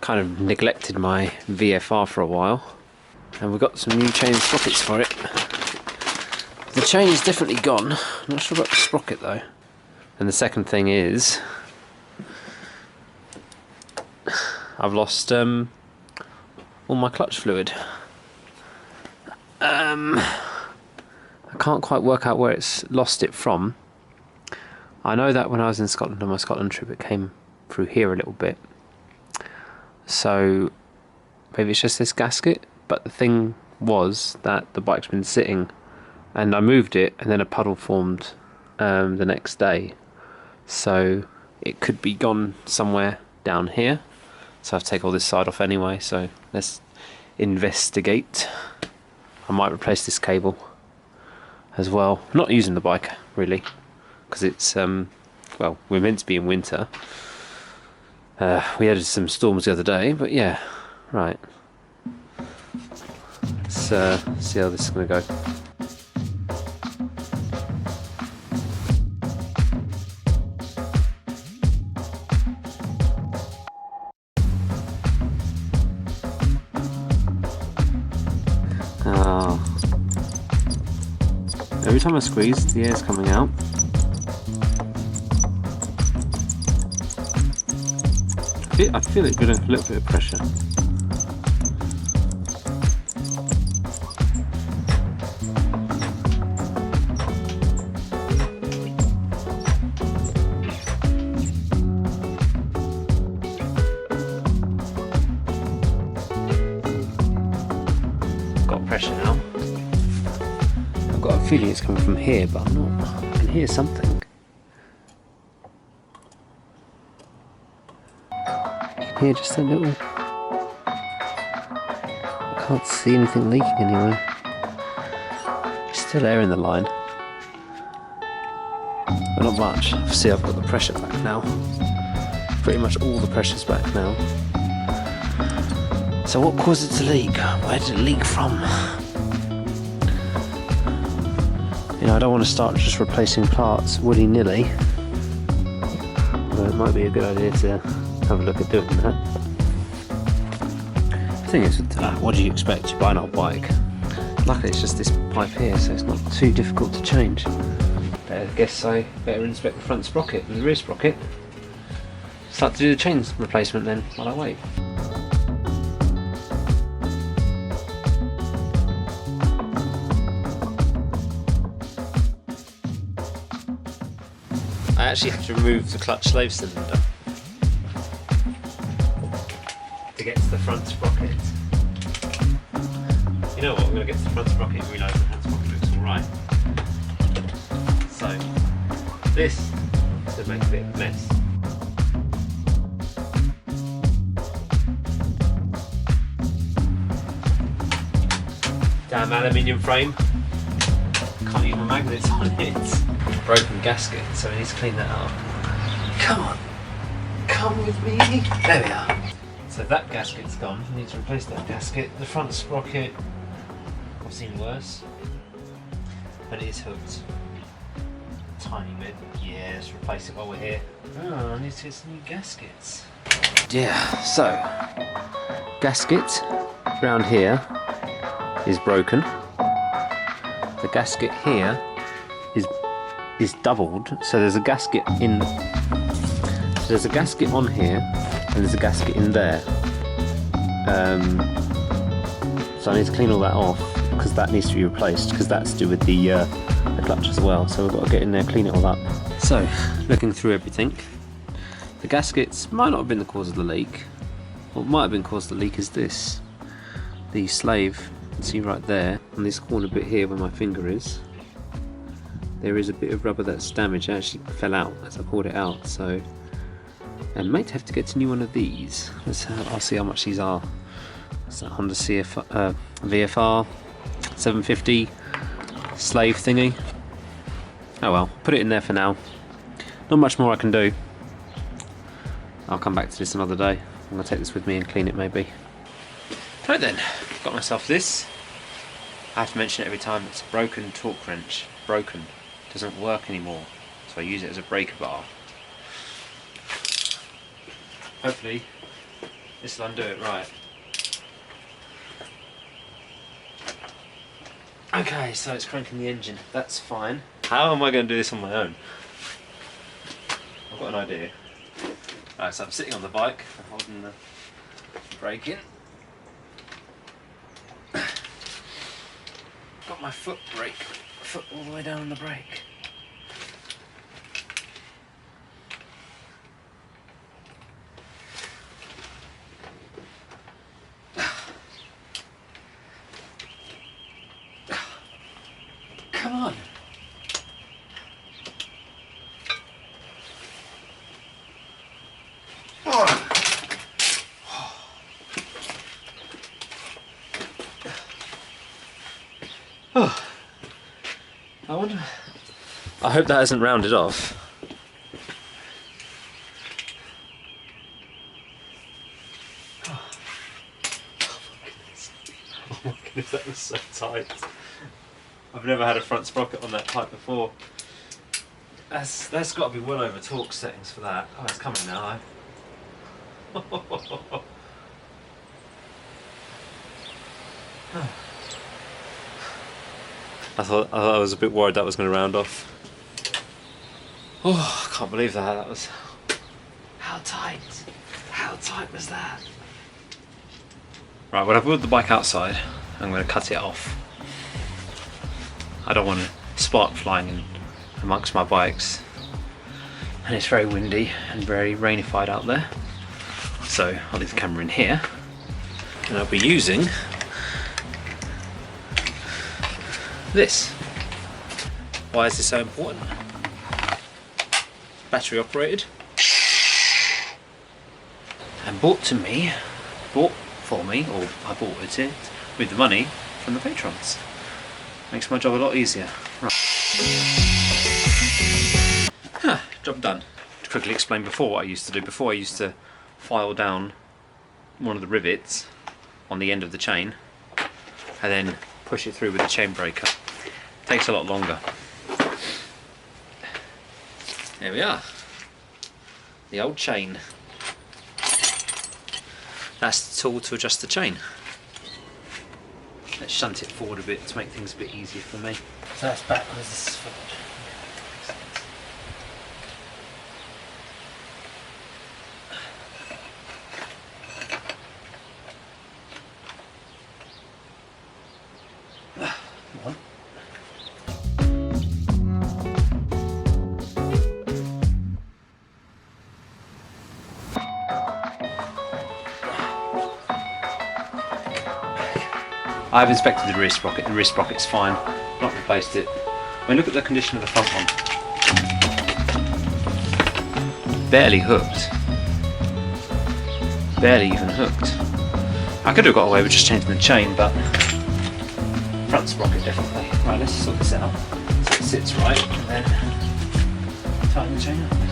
kind of neglected my VFR for a while, and we've got some new chain sprockets for it. The chain is definitely gone. I'm not sure about the sprocket though. And the second thing is, I've lost all my clutch fluid. I can't quite work out where it's lost it from. I know that when I was in Scotland on my Scotland trip, it came through here a little bit. So maybe it's just this gasket. But the thing was that the bike's been sitting, and I moved it, and then a puddle formed the next day. So it could be gone somewhere down here. So I have to take all this side off anyway. So let's investigate. I might replace this cable as well. I'm not using the bike really, because it's well, we're meant to be in winter. We had some storms the other day, but yeah, right. Let's see how this is going to go. Every time I squeeze, the air's coming out. I feel it getting a little bit of pressure. Got pressure now. I've got a feeling it's coming from here, but I'm not. I can hear something. Here, just a little. I can't see anything leaking anywhere. There's still air in the line, but not much. See, I've got the pressure back now. Pretty much all the pressure's back now. So what caused it to leak? Where did it leak from? You know, I don't want to start just replacing parts willy-nilly, but it might be a good idea to have a look at doing that. The thing is, what do you expect? You buy an old bike. Luckily it's just this pipe here, so it's not too difficult to change. I guess I better inspect the front sprocket and the rear sprocket. Start to do the chain replacement then, while I wait. I actually have to remove the clutch slave cylinder to get to the front sprocket. You know what, I'm going to get to the front sprocket and realise the front sprocket looks alright. So, this should make a bit of a mess. Damn aluminium frame. Can't even magnets on it. Broken gasket, so we need to clean that up. Come on, come with me. There we are. So that gasket's gone. I need to replace that gasket. The front sprocket, I've seen worse, but it is hooked. A tiny bit. Yeah, let's replace it while we're here. Oh, I need to get some new gaskets. Yeah, so gasket round here is broken. The gasket here is doubled, so there's a gasket in. So there's a gasket on here, and there's a gasket in there. So I need to clean all that off because that needs to be replaced, because that's to do with the clutch as well. So we've got to get in there, clean it all up. So looking through everything, the gaskets might not have been the cause of the leak. What might have been caused of the leak is this, the slave. You can see right there on this corner bit here where my finger is. There is a bit of rubber that's damaged. It actually fell out as I pulled it out, so I might have to get a new one of these. I'll see how much these are. It's a Honda VFR 750 slave thingy. Oh well, put it in there for now. Not much more I can do. I'll come back to this another day. I'm going to take this with me and clean it maybe. Right then, got myself this. I have to mention it every time. It's a broken torque wrench. Broken. Doesn't work anymore, so I use it as a breaker bar. Hopefully This will undo it, right. Okay, so it's cranking the engine. That's fine. How am I going to do this on my own? I've got an idea. Right, so I'm sitting on the bike, I'm holding the brake in. Got my foot all the way down on the brake. Come on. Oh, I wonder. I hope that hasn't rounded off. Oh my goodness, that was so tight. I've never had a front sprocket on that pipe before. That's got to be well over torque settings for that. Oh, it's coming now. I thought I was a bit worried that was going to round off. Oh, I can't believe that. That was... How tight? How tight was that? Right, when I've wheeled the bike outside, I'm going to cut it off. I don't want a spark flying in amongst my bikes. And it's very windy and very rainified out there. So I'll leave the camera in here. And I'll be using this. Why is this so important? Battery operated and bought for me, or I bought it with the money from the patrons. Makes my job a lot easier. Right. Job done. To quickly explain before what I used to do. Before I used to file down one of the rivets on the end of the chain and then push it through with the chain breaker. Takes a lot longer. There we are. The old chain. That's the tool to adjust the chain. Let's shunt it forward a bit to make things a bit easier for me. So that's backwards, this is forward. I've inspected the rear sprocket. The rear sprocket's fine. Not replaced it. I mean, look at the condition of the front one. Barely hooked. Barely even hooked. I could have got away with just changing the chain, but front sprocket definitely. Right, let's sort this out so it sits right, and then tighten the chain up.